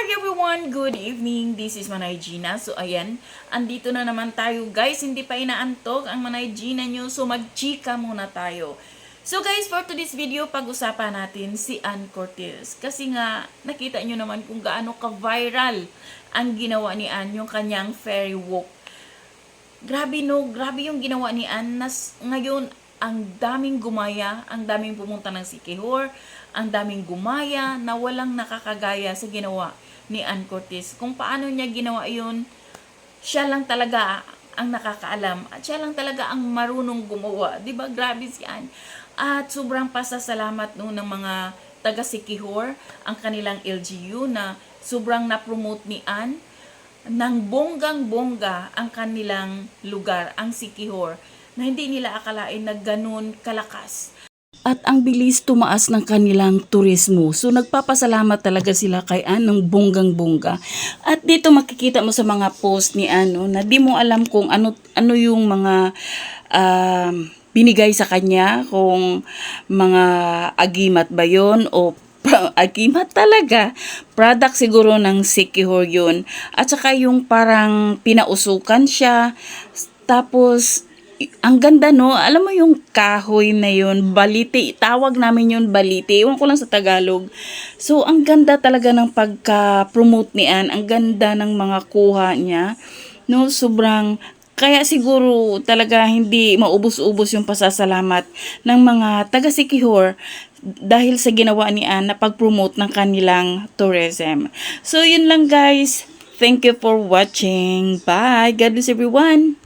everyone! Good evening! This is Manay Gina. So ayan, andito na naman tayo guys. Hindi pa inaantok ang Manay Gina nyo. So magchika muna tayo. So guys, for today's video, pag-usapan natin si Ann Curtis. Kasi nga, nakita nyo naman kung gaano ka-viral ang ginawa ni Ann, yung kanyang fairy walk. Grabe no, grabe yung ginawa ni Ann. Ngayon, ang daming gumaya, ang daming pumunta ng Sikihor, ang daming gumaya na walang nakakagaya sa ginawa ni Ann Curtis. Kung paano niya ginawa yun, siya lang talaga ang nakakaalam at siya lang talaga ang marunong gumawa. Diba? Grabe si Ann. At sobrang pasasalamat no ng mga taga Sikihor, ang kanilang LGU na sobrang na-promote ni Ann ng bonggang-bongga ang kanilang lugar, ang Sikihor, na hindi nila akalain na ganun kalakas. At ang bilis tumaas ng kanilang turismo. So nagpapasalamat talaga sila kay Ann ng bonggang-bongga. At dito makikita mo sa mga post ni Ann na di mo alam kung ano yung mga binigay sa kanya, kung mga agimat ba yun o agimat talaga. Product siguro ng Sikihor yun. At saka yung parang pinausukan siya. Tapos ang ganda no, alam mo yung kahoy na yun, balite, tawag namin yun balite, ewan ko lang sa Tagalog. So ang ganda talaga ng pagka-promote ni Ann, ang ganda ng mga kuha niya, no, sobrang, kaya siguro talaga hindi maubos-ubos yung pasasalamat ng mga taga Sikihor dahil sa ginawa ni Ann na pag-promote ng kanilang tourism. So yun lang guys, thank you for watching, bye, God bless everyone.